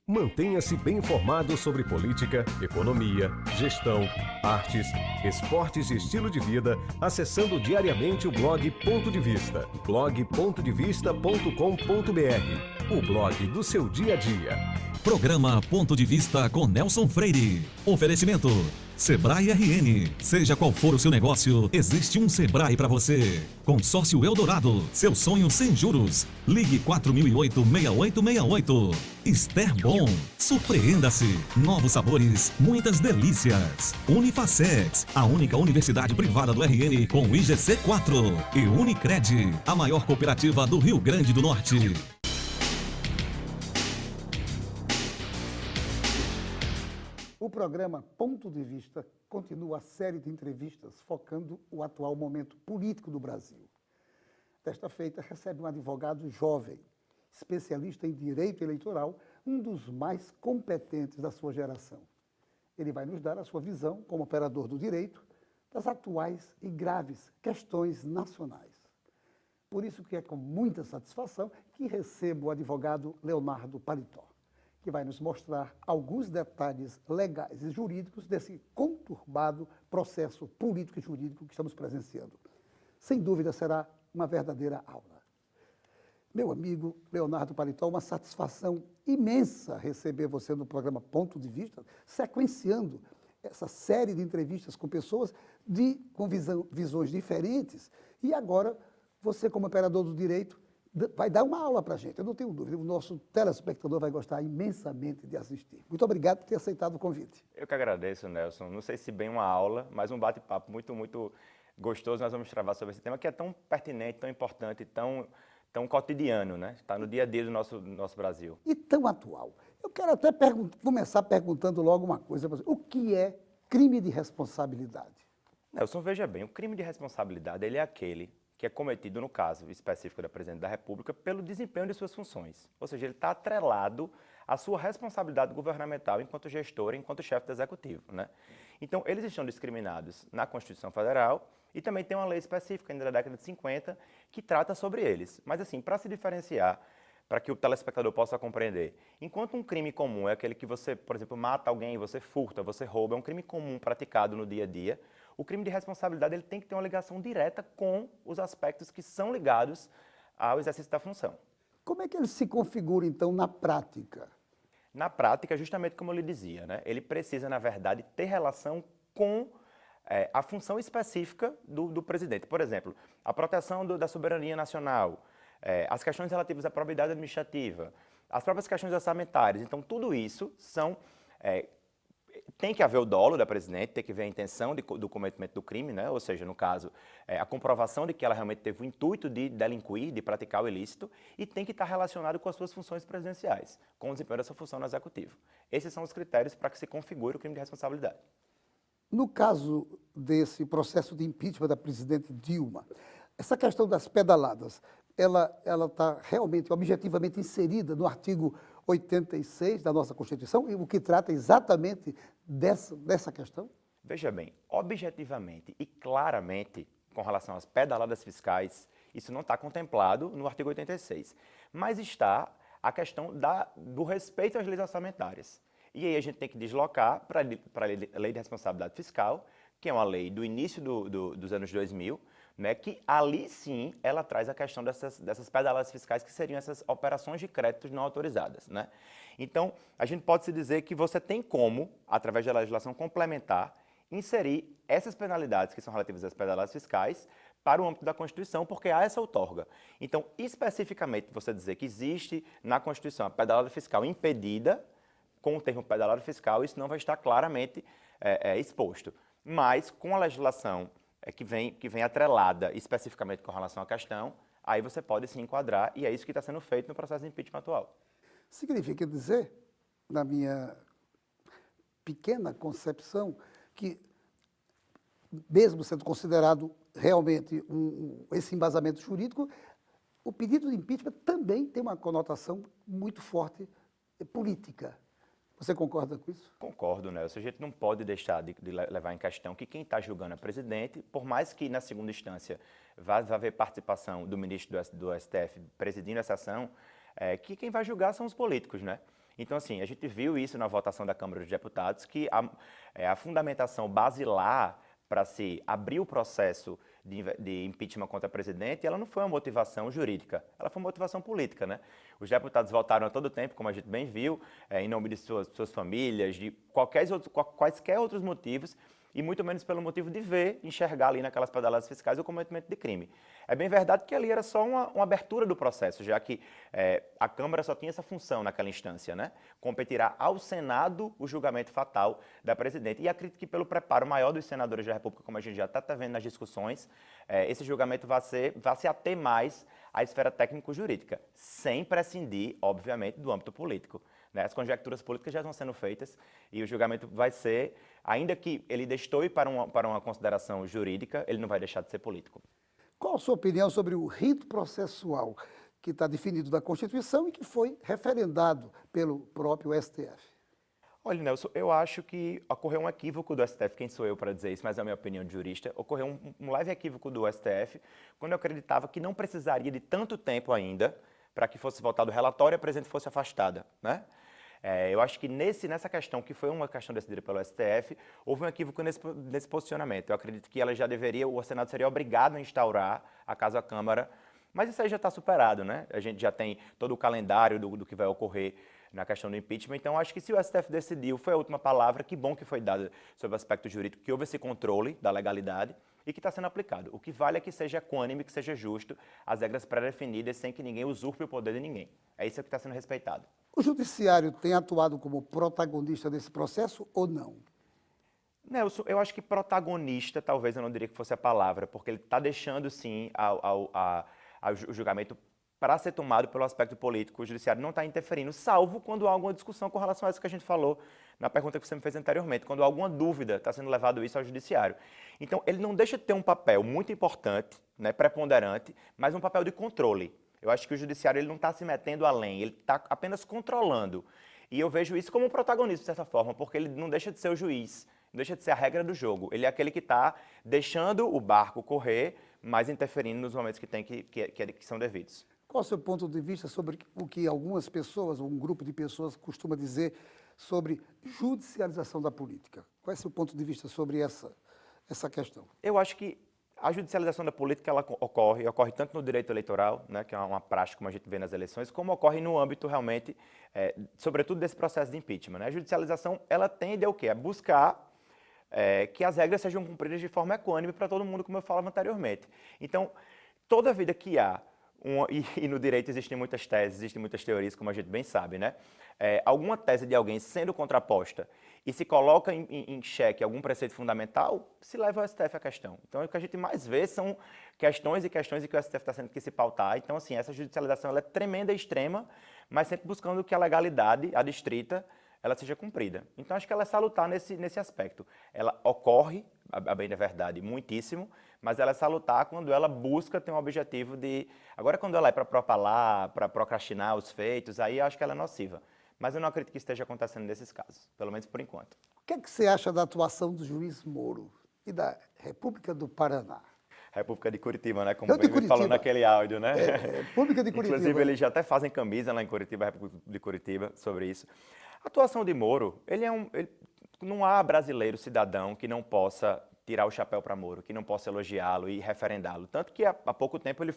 Mantenha-se bem informado sobre política, economia, gestão, artes, esportes e estilo de vida, acessando diariamente o blog Ponto de Vista, blog.pontovista.com.br, o blog do seu dia a dia. Programa Ponto de Vista com Nelson Freire. Oferecimento Sebrae RN. Seja qual for o seu negócio, existe um Sebrae para você. Consórcio Eldorado, seu sonho sem juros. Ligue 4008-6868. Esterbom, surpreenda-se. Novos sabores, muitas delícias. Unifacex, a única universidade privada do RN com o IGC4. E Unicred, a maior cooperativa do Rio Grande do Norte. O programa Ponto de Vista continua a série de entrevistas focando o atual momento político do Brasil. Desta feita, recebe um advogado jovem, especialista em direito eleitoral, um dos mais competentes da sua geração. Ele vai nos dar a sua visão, como operador do direito, das atuais e graves questões nacionais. Por isso que é com muita satisfação que recebo o advogado Leonardo Paletó, que vai nos mostrar alguns detalhes legais e jurídicos desse conturbado processo político e jurídico que estamos presenciando. Sem dúvida, será uma verdadeira aula. Meu amigo Leonardo Paletó, uma satisfação imensa receber você no programa Ponto de Vista, sequenciando essa série de entrevistas com pessoas com visões diferentes. E agora, você como operador do direito, vai dar uma aula para a gente, eu não tenho dúvida. O nosso telespectador vai gostar imensamente de assistir. Muito obrigado por ter aceitado o convite. Eu que agradeço, Nelson. Não sei se bem uma aula, mas um bate-papo muito gostoso. Nós vamos travar sobre esse tema que é tão pertinente, tão importante, tão cotidiano, né? Está no dia a dia do nosso Brasil. E tão atual. Eu quero até começar perguntando logo uma coisa para você. O que é crime de responsabilidade? Nelson, veja bem, o crime de responsabilidade ele é aquele que é cometido, no caso específico da Presidente da República, pelo desempenho de suas funções. Ou seja, ele está atrelado à sua responsabilidade governamental enquanto gestor, enquanto chefe do Executivo, né? Então, eles estão discriminados na Constituição Federal e também tem uma lei específica, ainda da década de 50, que trata sobre eles. Mas, assim, para se diferenciar, para que o telespectador possa compreender, enquanto um crime comum é aquele que você, por exemplo, mata alguém, você furta, você rouba, é um crime comum praticado no dia a dia, o crime de responsabilidade ele tem que ter uma ligação direta com os aspectos que são ligados ao exercício da função. Como é que ele se configura, então, na prática? Na prática, justamente como eu lhe dizia, né? Ele precisa, na verdade, ter relação com a função específica do presidente. Por exemplo, a proteção da soberania nacional, as questões relativas à probidade administrativa, as próprias questões orçamentárias. Então, tudo isso tem que haver o dolo da Presidente, tem que haver a intenção do cometimento do crime, né? Ou seja, no caso, a comprovação de que ela realmente teve o intuito de delinquir, de praticar o ilícito, e tem que estar relacionado com as suas funções presidenciais, com o desempenho dessa função no Executivo. Esses são os critérios para que se configure o crime de responsabilidade. No caso desse processo de impeachment da presidente Dilma, essa questão das pedaladas, ela está realmente, objetivamente inserida no artigo 86 da nossa Constituição, o que trata exatamente dessa questão? Veja bem, objetivamente e claramente, com relação às pedaladas fiscais, isso não está contemplado no artigo 86, mas está a questão do respeito às leis orçamentárias. E aí a gente tem que deslocar para a Lei de Responsabilidade Fiscal, que é uma lei do início dos anos 2000, né, que ali sim ela traz a questão dessas pedaladas fiscais, que seriam essas operações de créditos não autorizadas, né? Então, a gente pode se dizer que você tem como, através da legislação complementar, inserir essas penalidades que são relativas às pedaladas fiscais para o âmbito da Constituição, porque há essa outorga. Então, especificamente, você dizer que existe na Constituição a pedalada fiscal impedida, com o termo pedalada fiscal, isso não vai estar claramente exposto. Mas, com a legislação que vem atrelada especificamente com relação à questão, aí você pode se enquadrar, e é isso que está sendo feito no processo de impeachment atual. Significa dizer, na minha pequena concepção, que mesmo sendo considerado realmente esse embasamento jurídico, o pedido de impeachment também tem uma conotação muito forte política. Você concorda com isso? Concordo, Nelson. A gente não pode deixar de levar em questão que quem está julgando é presidente, por mais que na segunda instância vá haver participação do ministro do STF presidindo essa ação, que quem vai julgar são os políticos, né? Então, assim, a gente viu isso na votação da Câmara dos Deputados, que a fundamentação basilar para se abrir o processo de impeachment contra o presidente, ela não foi uma motivação jurídica, ela foi uma motivação política, né? Os deputados votaram a todo tempo, como a gente bem viu, em nome de suas famílias, de quaisquer outros motivos, e muito menos pelo motivo de enxergar ali naquelas pedaladas fiscais o cometimento de crime. É bem verdade que ali era só uma abertura do processo, já que a Câmara só tinha essa função naquela instância, né? Competirá ao Senado o julgamento fatal da presidente. E acredito que pelo preparo maior dos senadores da República, como a gente já está vendo nas discussões, esse julgamento vai se ater mais à esfera técnico-jurídica, sem prescindir, obviamente, do âmbito político. As conjecturas políticas já estão sendo feitas e o julgamento vai ser, ainda que ele destoe para uma consideração jurídica, ele não vai deixar de ser político. Qual a sua opinião sobre o rito processual que está definido na Constituição e que foi referendado pelo próprio STF? Olha, Nelson, eu acho que ocorreu um equívoco do STF, quem sou eu para dizer isso, mas é a minha opinião de jurista, ocorreu um leve equívoco do STF, quando eu acreditava que não precisaria de tanto tempo ainda para que fosse votado o relatório e a presidente fosse afastada, né? Eu acho que nessa questão, que foi uma questão decidida pelo STF, houve um equívoco nesse posicionamento. Eu acredito que o Senado seria obrigado a instaurar, acaso a Câmara, mas isso aí já está superado, né? A gente já tem todo o calendário do que vai ocorrer na questão do impeachment, então acho que se o STF decidiu, foi a última palavra, que bom que foi dada sobre o aspecto jurídico, que houve esse controle da legalidade e que está sendo aplicado. O que vale é que seja equânime, que seja justo, as regras pré-definidas, sem que ninguém usurpe o poder de ninguém. É isso que está sendo respeitado. O Judiciário tem atuado como protagonista desse processo ou não? Nelson, eu acho que protagonista, talvez eu não diria que fosse a palavra, porque ele está deixando, sim, o julgamento para ser tomado pelo aspecto político. O Judiciário não está interferindo, salvo quando há alguma discussão com relação a isso que a gente falou na pergunta que você me fez anteriormente, quando há alguma dúvida, está sendo levado isso ao Judiciário. Então, ele não deixa de ter um papel muito importante, né, preponderante, mas um papel de controle. Eu acho que o Judiciário ele não está se metendo além, ele está apenas controlando. E eu vejo isso como um protagonista, de certa forma, porque ele não deixa de ser o juiz, não deixa de ser a regra do jogo. Ele é aquele que está deixando o barco correr, mas interferindo nos momentos que são devidos. Qual é o seu ponto de vista sobre o que algumas pessoas, ou um grupo de pessoas, costuma dizer sobre judicialização da política? Qual é o seu ponto de vista sobre essa questão? Eu acho que a judicialização da política ela ocorre tanto no direito eleitoral, né, que é uma prática como a gente vê nas eleições, como ocorre no âmbito realmente, sobretudo desse processo de impeachment, né? A judicialização ela tende a o quê? A buscar que as regras sejam cumpridas de forma equânime para todo mundo, como eu falava anteriormente. Então, toda vida que há, e no direito existem muitas teses, existem muitas teorias, como a gente bem sabe, né? Alguma tese de alguém sendo contraposta e se coloca em xeque algum preceito fundamental, se leva ao STF a questão. Então, o que a gente mais vê são questões e que o STF está tendo que se pautar. Então, assim, essa judicialização ela é tremenda e extrema, mas sempre buscando que a legalidade adstrita ela seja cumprida. Então, acho que ela é salutar nesse aspecto. Ela ocorre, a bem da verdade, muitíssimo, mas ela é salutar quando ela busca ter um objetivo de... Agora, quando ela é para propalar, para procrastinar os feitos, aí eu acho que ela é nociva. Mas eu não acredito que esteja acontecendo nesses casos, pelo menos por enquanto. O que é que você acha da atuação do juiz Moro e da República do Paraná? República de Curitiba, né? Como Eu bem falou naquele áudio, né? República de Curitiba. Inclusive, eles já até fazem camisa lá em Curitiba, República de Curitiba, sobre isso. A atuação de Moro, não há brasileiro cidadão que não possa tirar o chapéu para Moro, que não possa elogiá-lo e referendá-lo. Tanto que há pouco tempo ele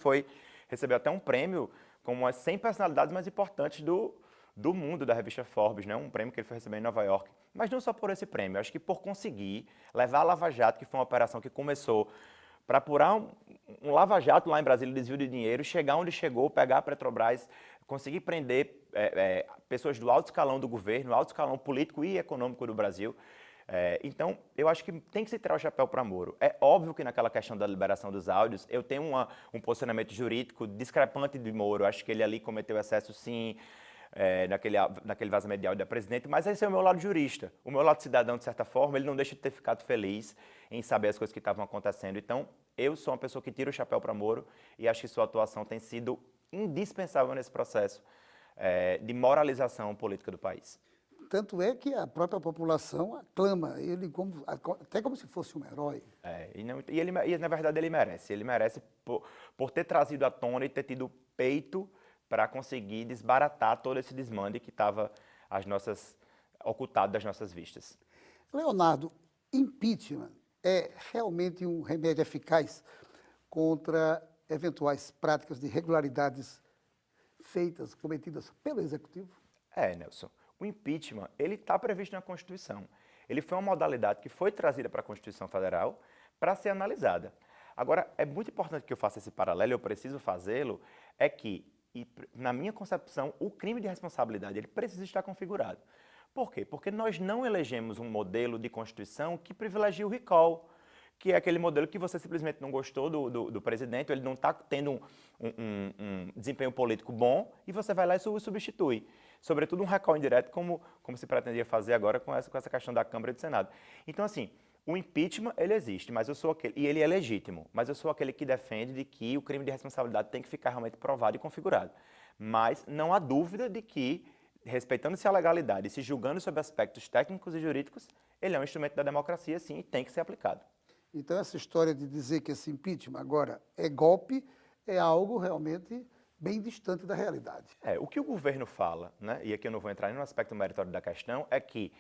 recebeu até um prêmio como as 100 personalidades mais importantes do mundo, da revista Forbes, né? Um prêmio que ele foi receber em Nova York. Mas não só por esse prêmio, acho que por conseguir levar a Lava Jato, que foi uma operação que começou para apurar um lava-jato lá em Brasília, desvio de dinheiro, chegar onde chegou, pegar a Petrobras, conseguir prender pessoas do alto escalão do governo, alto escalão político e econômico do Brasil. Então, eu acho que tem que se tirar o chapéu para Moro. É óbvio que naquela questão da liberação dos áudios, eu tenho um posicionamento jurídico discrepante de Moro. Eu acho que ele ali cometeu excesso, sim, naquele vazamento de áudio da presidente, mas esse é o meu lado jurista. O meu lado cidadão, de certa forma, ele não deixa de ter ficado feliz em saber as coisas que estavam acontecendo. Então, eu sou uma pessoa que tira o chapéu para Moro e acho que sua atuação tem sido indispensável nesse processo de moralização política do país. Tanto é que a própria população aclama ele até como se fosse um herói. E na verdade, ele merece. Ele merece por ter trazido à tona e ter tido peito para conseguir desbaratar todo esse desmande que estava ocultado das nossas vistas. Leonardo, impeachment é realmente um remédio eficaz contra eventuais práticas de irregularidades cometidas pelo Executivo? Nelson, o impeachment, ele está previsto na Constituição. Ele foi uma modalidade que foi trazida para a Constituição Federal para ser analisada. Agora, é muito importante que eu faça esse paralelo, eu preciso fazê-lo, é que, na minha concepção, o crime de responsabilidade ele precisa estar configurado. Por quê? Porque nós não elegemos um modelo de Constituição que privilegia o recall, que é aquele modelo que você simplesmente não gostou do presidente, ele não está tendo um desempenho político bom, e você vai lá e o substitui. Sobretudo um recall indireto, como se pretendia fazer agora com essa questão da Câmara e do Senado. Então, assim, o impeachment, ele existe, mas eu sou aquele, e ele é legítimo, mas eu sou aquele que defende de que o crime de responsabilidade tem que ficar realmente provado e configurado. Mas não há dúvida de que, respeitando-se a legalidade e se julgando sobre aspectos técnicos e jurídicos, ele é um instrumento da democracia, sim, e tem que ser aplicado. Então, essa história de dizer que esse impeachment agora é golpe é algo realmente bem distante da realidade. O que o governo fala, né, e aqui eu não vou entrar no aspecto meritório da questão, é que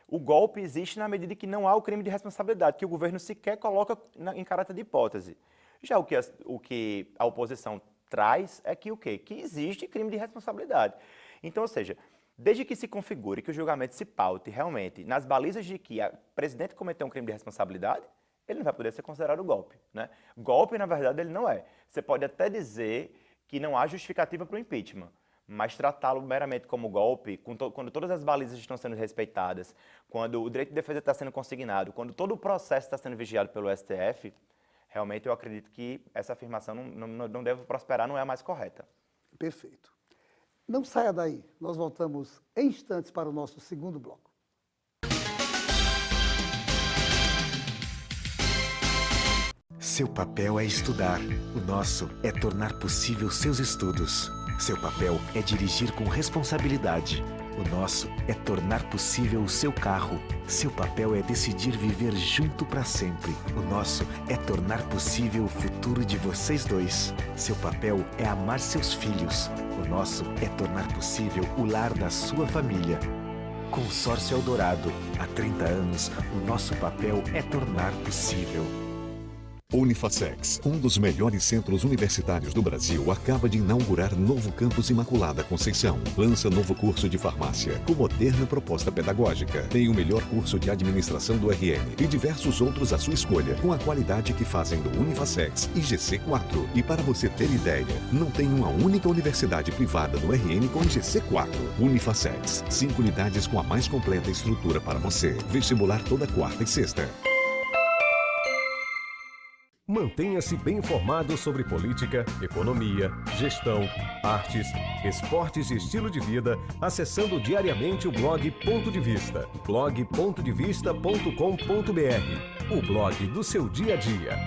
o golpe existe na medida que não há o crime de responsabilidade, que o governo sequer coloca em caráter de hipótese. Já o que a oposição traz é que o quê? Que existe crime de responsabilidade. Então, ou seja, desde que se configure, que o julgamento se paute realmente nas balizas de que o presidente cometeu um crime de responsabilidade, ele não vai poder ser considerado golpe, né? Golpe, na verdade, ele não é. Você pode até dizer que não há justificativa para o impeachment, mas tratá-lo meramente como golpe, quando todas as balizas estão sendo respeitadas, quando o direito de defesa está sendo consignado, quando todo o processo está sendo vigiado pelo STF, realmente eu acredito que essa afirmação não deve prosperar, não é a mais correta. Perfeito. Não saia daí, nós voltamos em instantes para o nosso segundo bloco. Seu papel é estudar, o nosso é tornar possível seus estudos. Seu papel é dirigir com responsabilidade, o nosso é tornar possível o seu carro. Seu papel é decidir viver junto para sempre, o nosso é tornar possível o futuro de vocês dois. Seu papel é amar seus filhos, o nosso é tornar possível o lar da sua família. Consórcio Eldorado, há 30 anos, o nosso papel é tornar possível. Unifacex, um dos melhores centros universitários do Brasil, acaba de inaugurar novo campus Imaculada Conceição. Lança novo curso de farmácia, com moderna proposta pedagógica. Tem o melhor curso de administração do RN e diversos outros à sua escolha, com a qualidade que fazem do Unifacex e GC4. E para você ter ideia, não tem uma única universidade privada no RN com GC4. Unifacex, 5 unidades com a mais completa estrutura para você. Vestibular toda quarta e sexta. Mantenha-se bem informado sobre política, economia, gestão, artes, esportes e estilo de vida, acessando diariamente o blog Ponto de Vista, blog.devista.com.br, o blog do seu dia a dia.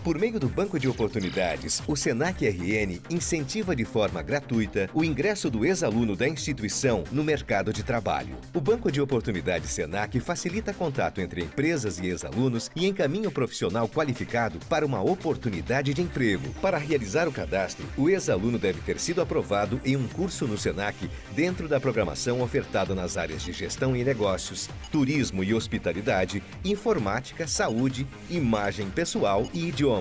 Por meio do Banco de Oportunidades, o Senac RN incentiva de forma gratuita o ingresso do ex-aluno da instituição no mercado de trabalho. O Banco de Oportunidades Senac facilita contato entre empresas e ex-alunos e encaminha o profissional qualificado para uma oportunidade de emprego. Para realizar o cadastro, o ex-aluno deve ter sido aprovado em um curso no Senac dentro da programação ofertada nas áreas de gestão e negócios, turismo e hospitalidade, informática, saúde, imagem pessoal e idiomas.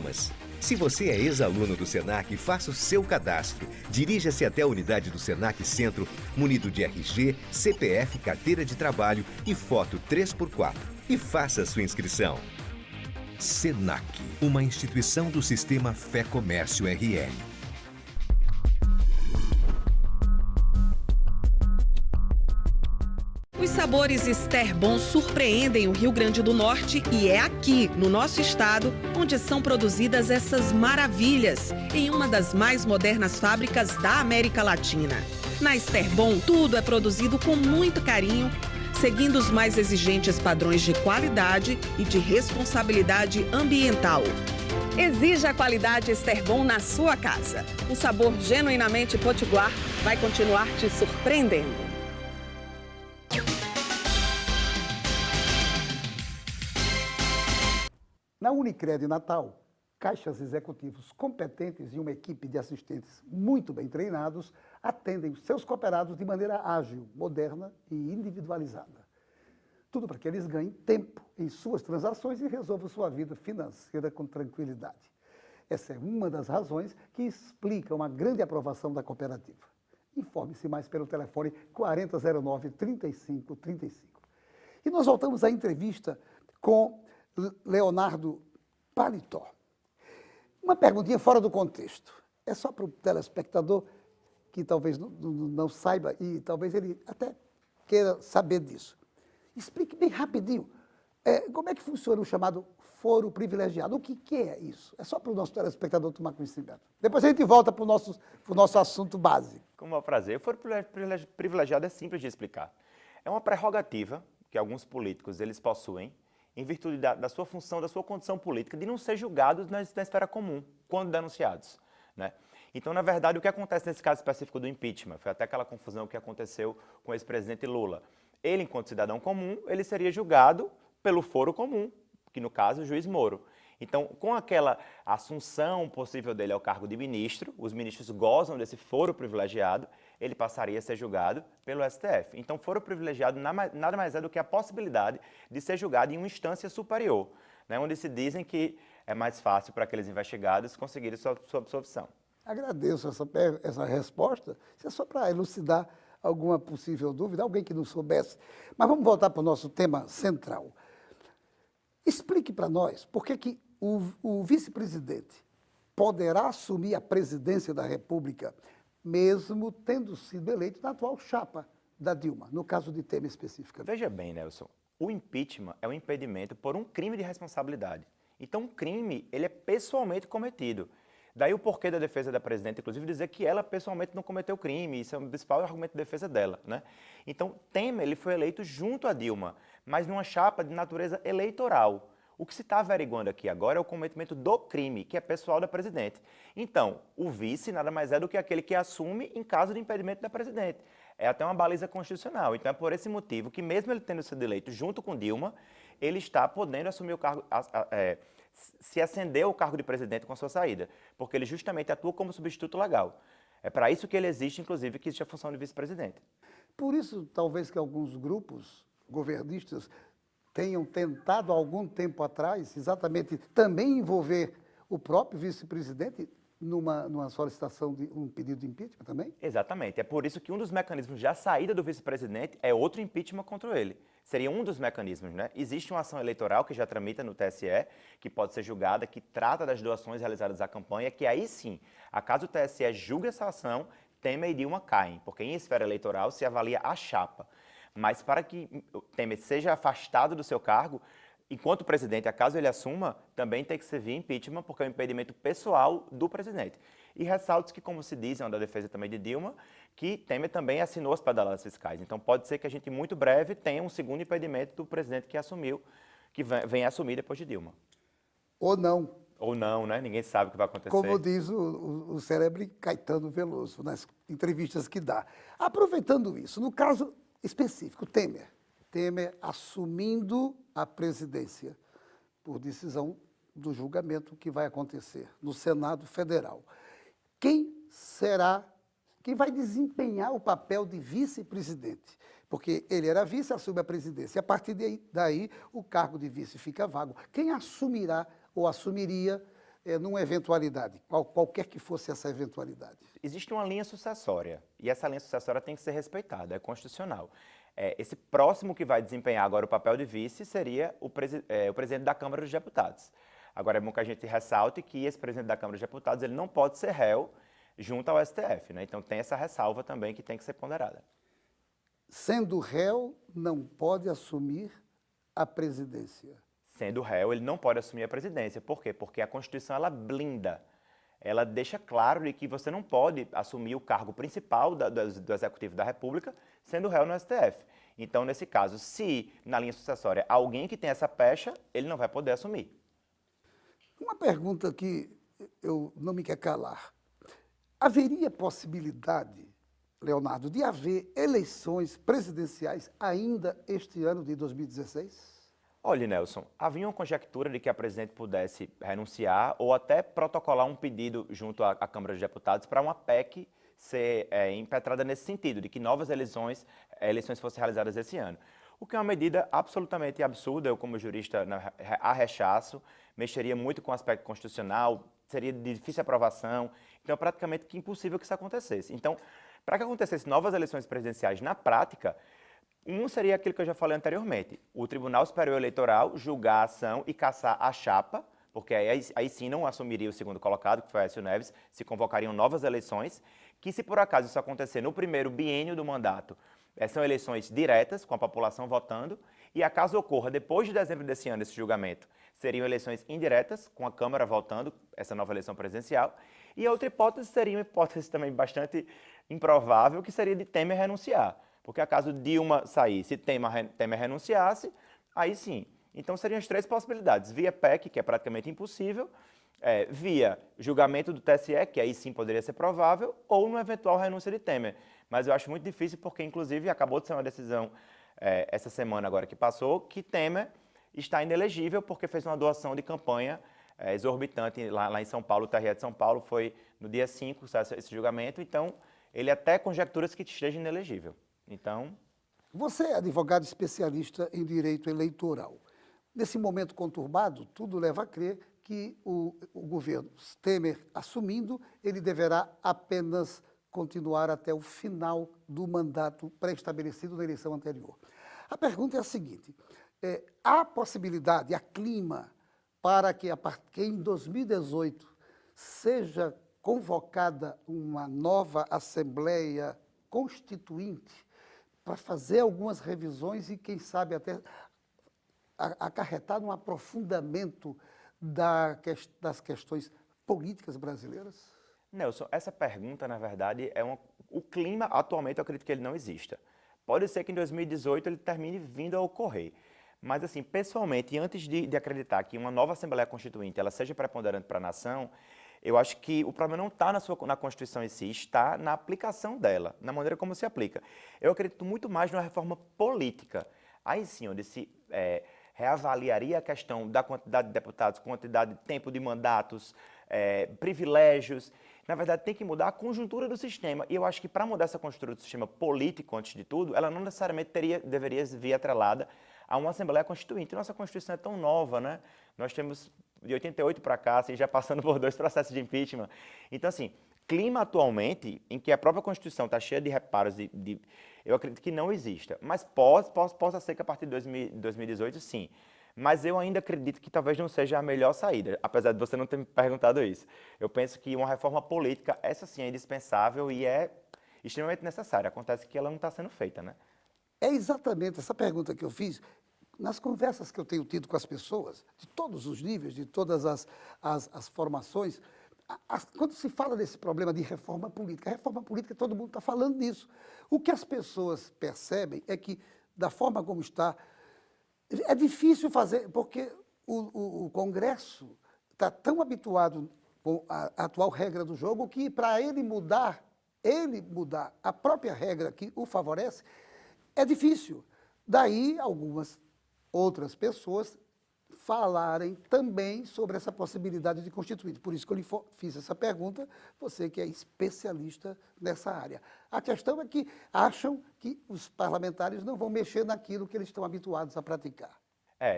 Se você é ex-aluno do Senac, faça o seu cadastro. Dirija-se até a unidade do Senac Centro, munido de RG, CPF, carteira de trabalho e foto 3x4. E faça a sua inscrição. Senac, uma instituição do Sistema Fé Comércio RN. Os sabores Esterbon surpreendem o Rio Grande do Norte e é aqui, no nosso estado, onde são produzidas essas maravilhas, em uma das mais modernas fábricas da América Latina. Na Esterbon, tudo é produzido com muito carinho, seguindo os mais exigentes padrões de qualidade e de responsabilidade ambiental. Exija a qualidade Esterbon na sua casa. O sabor genuinamente potiguar vai continuar te surpreendendo. Na Unicred Natal, Caixas executivos competentes e uma equipe de assistentes muito bem treinados atendem os seus cooperados de maneira ágil, moderna e individualizada. Tudo para que eles ganhem tempo em suas transações e resolvam sua vida financeira com tranquilidade. Essa é uma das razões que explica uma grande aprovação da cooperativa. Informe-se mais pelo telefone 4009-3535. E nós voltamos à entrevista com Leonardo Paletó. Uma perguntinha fora do contexto. É só para o telespectador que talvez não saiba e talvez ele até queira saber disso. Explique bem rapidinho como é que funciona o chamado foro privilegiado. O que é isso? É só para o nosso telespectador tomar conhecimento. Depois a gente volta para o nosso assunto base. Com o maior prazer. O foro privilegiado é simples de explicar. É uma prerrogativa que alguns políticos eles possuem em virtude da sua função, da sua condição política, de não ser julgados na esfera comum, quando denunciados, né? Então, na verdade, o que acontece nesse caso específico do impeachment, foi até aquela confusão que aconteceu com o ex-presidente Lula. Ele, enquanto cidadão comum, ele seria julgado pelo foro comum, que no caso, o juiz Moro. Então, com aquela assunção possível dele ao cargo de ministro, os ministros gozam desse foro privilegiado, ele passaria a ser julgado pelo STF. Então, foro privilegiado nada mais é do que a possibilidade de ser julgado em uma instância superior, né, onde se dizem que é mais fácil para aqueles investigados conseguirem sua absolvição. Agradeço essa resposta. Isso é só para elucidar alguma possível dúvida, alguém que não soubesse. Mas vamos voltar para o nosso tema central. Explique para nós por que o vice-presidente poderá assumir a presidência da República mesmo tendo sido eleito na atual chapa da Dilma, no caso de Temer especificamente. Veja bem, Nelson, o impeachment é um impedimento por um crime de responsabilidade. Então, um crime, ele é pessoalmente cometido. Daí o porquê da defesa da presidenta, inclusive, dizer que ela pessoalmente não cometeu crime, isso é o principal argumento de defesa dela, né? Então, Temer, ele foi eleito junto a Dilma, mas numa chapa de natureza eleitoral. O que se está averiguando aqui agora é o cometimento do crime, que é pessoal da presidente. Então, o vice nada mais é do que aquele que assume em caso de impedimento da presidente. É até uma baliza constitucional. Então, é por esse motivo que, mesmo ele tendo sido eleito junto com Dilma, ele está podendo assumir o cargo, se ascender ao cargo de presidente com a sua saída, porque ele justamente atua como substituto legal. É para isso que ele existe, inclusive, que existe a função de vice-presidente. Por isso, talvez que alguns grupos governistas tenham tentado há algum tempo atrás, exatamente, também envolver o próprio vice-presidente numa solicitação de um pedido de impeachment também? Exatamente. É por isso que um dos mecanismos de saída do vice-presidente é outro impeachment contra ele. Seria um dos mecanismos, né? Existe uma ação eleitoral que já tramita no TSE, que pode ser julgada, que trata das doações realizadas à campanha, que aí sim, acaso o TSE julgue essa ação, Temer e Dilma caem, porque em esfera eleitoral se avalia a chapa. Mas para que Temer seja afastado do seu cargo, enquanto presidente, acaso ele assuma, também tem que ser via impeachment, porque é um impedimento pessoal do presidente. E ressalto que, como se diz, é uma da defesa também de Dilma, que Temer também assinou as pedaladas fiscais. Então pode ser que a gente, muito breve, tenha um segundo impedimento do presidente que assumiu, que vem assumir depois de Dilma. Ou não. Ou não, né? Ninguém sabe o que vai acontecer. Como diz o célebre Caetano Veloso, nas entrevistas que dá. Aproveitando isso, no caso específico, Temer assumindo a presidência por decisão do julgamento que vai acontecer no Senado Federal. Quem vai desempenhar o papel de vice-presidente? Porque ele era vice, assume a presidência. A partir daí, o cargo de vice fica vago. Quem assumirá ou assumiria numa eventualidade, qualquer que fosse essa eventualidade? Existe uma linha sucessória, e essa linha sucessória tem que ser respeitada, é constitucional. Esse próximo que vai desempenhar agora o papel de vice seria o presidente da Câmara dos Deputados. Agora, é bom que a gente ressalte que esse presidente da Câmara dos Deputados ele não pode ser réu junto ao STF, né? Então, tem essa ressalva também que tem que ser ponderada. Sendo réu, não pode assumir a presidência. Sendo réu, ele não pode assumir a presidência. Por quê? Porque a Constituição, ela blinda. Ela deixa claro de que você não pode assumir o cargo principal do Executivo da República sendo réu no STF. Então, nesse caso, se na linha sucessória alguém que tem essa pecha, ele não vai poder assumir. Uma pergunta que eu não me quer calar. Haveria possibilidade, Leonardo, de haver eleições presidenciais ainda este ano de 2016? Olha, Nelson, havia uma conjectura de que a presidente pudesse renunciar ou até protocolar um pedido junto à Câmara dos Deputados para uma PEC ser impetrada nesse sentido, de que novas eleições fossem realizadas esse ano. O que é uma medida absolutamente absurda, eu como jurista a rechaço, mexeria muito com o aspecto constitucional, seria de difícil aprovação, então é praticamente impossível que isso acontecesse. Então, para que acontecessem novas eleições presidenciais na prática, seria aquilo que eu já falei anteriormente, o Tribunal Superior Eleitoral julgar a ação e cassar a chapa, porque aí sim não assumiria o segundo colocado, que foi Aécio Neves, se convocariam novas eleições, que se por acaso isso acontecer no primeiro biênio do mandato, são eleições diretas, com a população votando, e acaso ocorra depois de dezembro desse ano esse julgamento, seriam eleições indiretas, com a Câmara votando essa nova eleição presidencial, e a outra hipótese seria uma hipótese também bastante improvável, que seria de Temer renunciar. Porque acaso Dilma saísse e Temer renunciasse, aí sim. Então seriam as três possibilidades. Via PEC, que é praticamente impossível, via julgamento do TSE, que aí sim poderia ser provável, ou no eventual renúncia de Temer. Mas eu acho muito difícil porque, inclusive, acabou de ser uma decisão essa semana agora que passou, que Temer está inelegível porque fez uma doação de campanha exorbitante lá em São Paulo, o TRE de São Paulo, foi no dia 5 esse julgamento, então ele até conjectura que esteja inelegível. Então, você é advogado especialista em direito eleitoral. Nesse momento conturbado, tudo leva a crer que o governo Temer assumindo, ele deverá apenas continuar até o final do mandato pré-estabelecido na eleição anterior. A pergunta é a seguinte, há possibilidade, há clima para que em 2018 seja convocada uma nova Assembleia Constituinte para fazer algumas revisões e, quem sabe, até acarretar num aprofundamento das questões políticas brasileiras? Nelson, essa pergunta, na verdade, o clima, atualmente, eu acredito que ele não exista. Pode ser que em 2018 ele termine vindo a ocorrer. Mas, assim, pessoalmente, antes de acreditar que uma nova Assembleia Constituinte ela seja preponderante para a nação, eu acho que o problema não está na Constituição em si, está na aplicação dela, na maneira como se aplica. Eu acredito muito mais numa reforma política. Aí sim, onde se reavaliaria a questão da quantidade de deputados, quantidade de tempo de mandatos, privilégios. Na verdade, tem que mudar a conjuntura do sistema. E eu acho que para mudar essa conjuntura do sistema político, antes de tudo, ela não necessariamente deveria vir atrelada a uma Assembleia Constituinte. Nossa Constituição é tão nova, né? Nós temos de 88 para cá, assim, já passando por 2 processos de impeachment. Então, assim, clima atualmente em que a própria Constituição está cheia de reparos, eu acredito que não exista. Mas possa ser que a partir de 2018, sim. Mas eu ainda acredito que talvez não seja a melhor saída, apesar de você não ter me perguntado isso. Eu penso que uma reforma política, essa sim é indispensável e é extremamente necessária. Acontece que ela não está sendo feita, né? É exatamente essa pergunta que eu fiz. Nas conversas que eu tenho tido com as pessoas, de todos os níveis, de todas as formações, quando se fala desse problema de reforma política, todo mundo está falando disso. O que as pessoas percebem é que, da forma como está, é difícil fazer, porque o Congresso está tão habituado com a atual regra do jogo que, para ele mudar a própria regra que o favorece, é difícil. Daí, algumas outras pessoas falarem também sobre essa possibilidade de constituinte. Por isso que eu lhe fiz essa pergunta, você que é especialista nessa área. A questão é que acham que os parlamentares não vão mexer naquilo que eles estão habituados a praticar.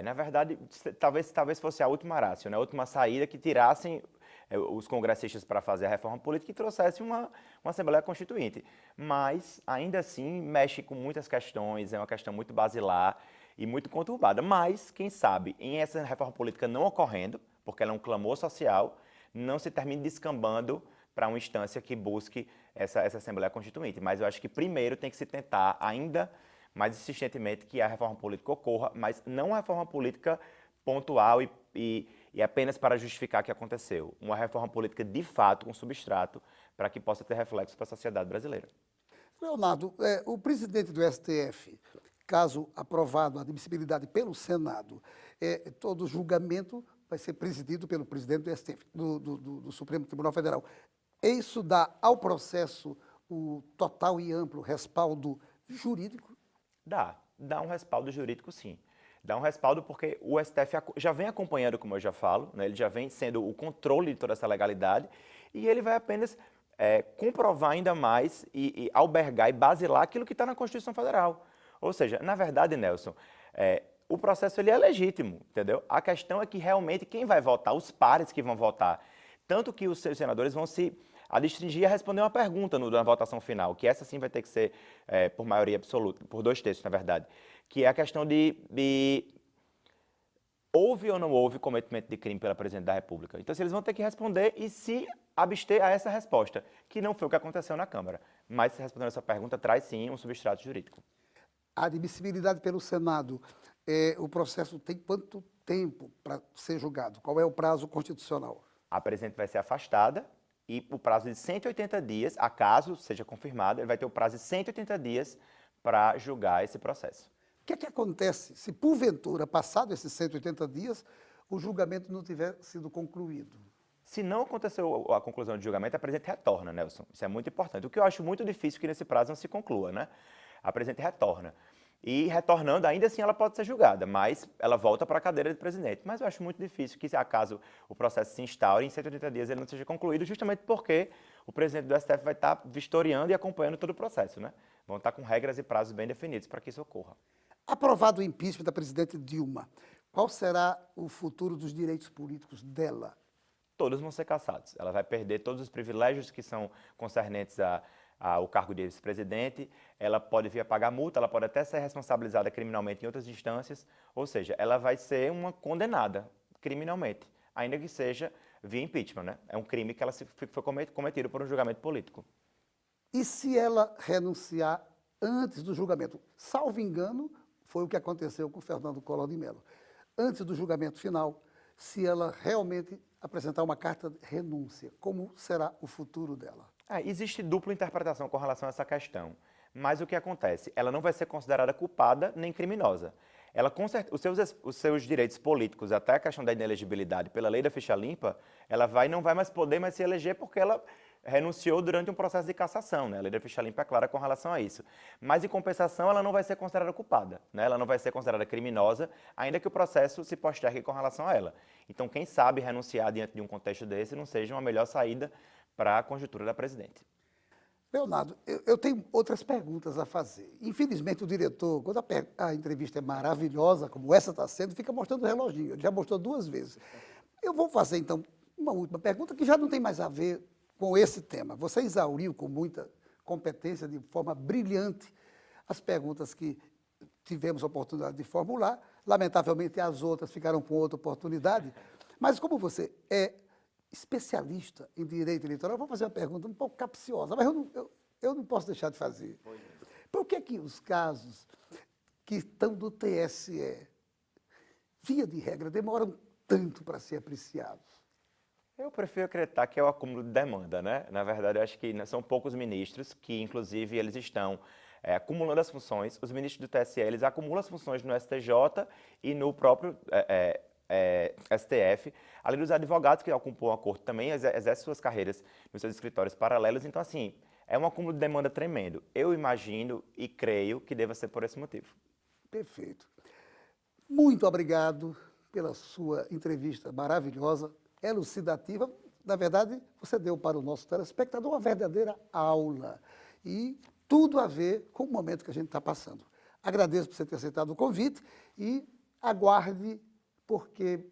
Na verdade, talvez fosse a última ratio, né? A última saída, que tirassem os congressistas para fazer a reforma política e trouxessem uma Assembleia Constituinte. Mas, ainda assim, mexe com muitas questões, é uma questão muito basilar e muito conturbada. Mas, quem sabe, em essa reforma política não ocorrendo, porque ela é um clamor social, não se termine descambando para uma instância que busque essa Assembleia Constituinte. Mas eu acho que primeiro tem que se tentar ainda mais insistentemente que a reforma política ocorra, mas não uma reforma política pontual e apenas para justificar o que aconteceu. Uma reforma política de fato, com substrato, para que possa ter reflexo para a sociedade brasileira. Leonardo, o presidente do STF, caso aprovado a admissibilidade pelo Senado, todo julgamento vai ser presidido pelo presidente do STF, do Supremo Tribunal Federal. Isso dá ao processo o total e amplo respaldo jurídico? Dá um respaldo jurídico, sim. Dá um respaldo porque o STF já vem acompanhando, como eu já falo, né? Ele já vem sendo o controle de toda essa legalidade e ele vai apenas comprovar ainda mais e albergar e basilar aquilo que está na Constituição Federal. Ou seja, na verdade, Nelson, o processo ele é legítimo, entendeu? A questão é que realmente quem vai votar, os pares que vão votar, tanto que os seus senadores vão se adstringir a responder uma pergunta na votação final, que essa sim vai ter que ser por maioria absoluta, por 2/3, na verdade, que é a questão de houve ou não houve cometimento de crime pela Presidente da República. Então, eles vão ter que responder e se abster a essa resposta, que não foi o que aconteceu na Câmara. Mas, se respondendo essa pergunta, traz sim um substrato jurídico. A admissibilidade pelo Senado, o processo tem quanto tempo para ser julgado? Qual é o prazo constitucional? A Presidente vai ser afastada e o prazo de 180 dias, a caso seja confirmado, ele vai ter o prazo de 180 dias para julgar esse processo. O que é que acontece se, porventura, passado esses 180 dias, o julgamento não tiver sido concluído? Se não aconteceu a conclusão de julgamento, a Presidente retorna, Nelson. Isso é muito importante. O que eu acho muito difícil que nesse prazo não se conclua, né? A Presidente retorna. E retornando, ainda assim, ela pode ser julgada, mas ela volta para a cadeira de presidente. Mas eu acho muito difícil que, se acaso o processo se instaure, em 180 dias ele não seja concluído, justamente porque o presidente do STF vai estar vistoriando e acompanhando todo o processo, né? Vão estar com regras e prazos bem definidos para que isso ocorra. Aprovado o impeachment da presidente Dilma, qual será o futuro dos direitos políticos dela? Todos vão ser cassados. Ela vai perder todos os privilégios que são concernentes ao cargo de vice-presidente, ela pode vir a pagar multa, ela pode até ser responsabilizada criminalmente em outras instâncias, ou seja, ela vai ser uma condenada criminalmente, ainda que seja via impeachment, né? É um crime que ela foi cometido por um julgamento político. E se ela renunciar antes do julgamento? Salvo engano, foi o que aconteceu com Fernando Collor de Mello. Antes do julgamento final, se ela realmente apresentar uma carta de renúncia, como será o futuro dela? Existe dupla interpretação com relação a essa questão, mas o que acontece? Ela não vai ser considerada culpada nem criminosa. Ela, os seus direitos políticos, até a questão da inelegibilidade pela lei da ficha limpa, ela não vai mais poder mais se eleger porque ela renunciou durante um processo de cassação, né? A lei da ficha limpa é clara com relação a isso. Mas, em compensação, ela não vai ser considerada culpada, né? Ela não vai ser considerada criminosa, ainda que o processo se postergue com relação a ela. Então, quem sabe renunciar diante de um contexto desse não seja uma melhor saída para a conjuntura da presidente. Leonardo, eu tenho outras perguntas a fazer. Infelizmente, o diretor, quando a entrevista é maravilhosa, como essa está sendo, fica mostrando o reloginho. Ele já mostrou 2 vezes. Eu vou fazer, então, uma última pergunta que já não tem mais a ver com esse tema. Você exauriu com muita competência, de forma brilhante, as perguntas que tivemos a oportunidade de formular. Lamentavelmente, as outras ficaram com outra oportunidade. Mas como você é especialista em direito eleitoral, eu vou fazer uma pergunta um pouco capciosa, mas eu não posso deixar de fazer. Por que os casos que estão do TSE, via de regra, demoram tanto para ser apreciados? Eu prefiro acreditar que é o acúmulo de demanda, né? Na verdade, eu acho que são poucos ministros que, inclusive, eles estão acumulando as funções. Os ministros do TSE, eles acumulam as funções no STJ e no próprio STF, além dos advogados que ocupam a corte também exercem suas carreiras nos seus escritórios paralelos. Então, assim, é um acúmulo de demanda tremendo. Eu imagino e creio que deva ser por esse motivo. Perfeito. Muito obrigado pela sua entrevista maravilhosa, elucidativa. Na verdade, você deu para o nosso telespectador uma verdadeira aula e tudo a ver com o momento que a gente está passando. Agradeço por você ter aceitado o convite e aguarde, porque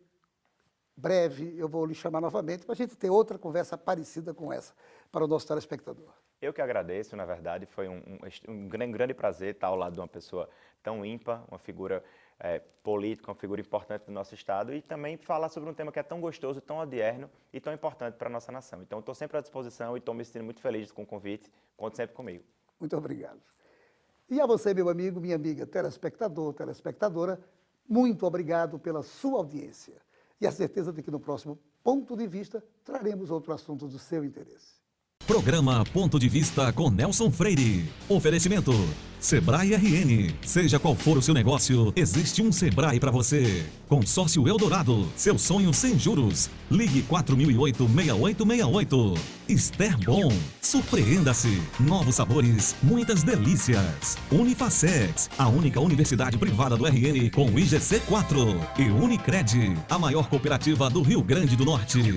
breve eu vou lhe chamar novamente para a gente ter outra conversa parecida com essa para o nosso telespectador. Eu que agradeço, na verdade, foi um grande prazer estar ao lado de uma pessoa tão ímpar, uma figura política, uma figura importante do nosso Estado e também falar sobre um tema que é tão gostoso, tão odierno e tão importante para a nossa nação. Então, estou sempre à disposição e estou me sentindo muito feliz com o convite. Conte sempre comigo. Muito obrigado. E a você, meu amigo, minha amiga, telespectador, telespectadora, muito obrigado pela sua audiência e a certeza de que no próximo Ponto de Vista traremos outro assunto do seu interesse. Programa Ponto de Vista com Nelson Freire. Oferecimento Sebrae RN. Seja qual for o seu negócio, existe um Sebrae para você. Consórcio Eldorado, seu sonho sem juros. Ligue 4008-6868. Esterbom, surpreenda-se. Novos sabores, muitas delícias. Unifacex, a única universidade privada do RN com IGC 4. E Unicred, a maior cooperativa do Rio Grande do Norte.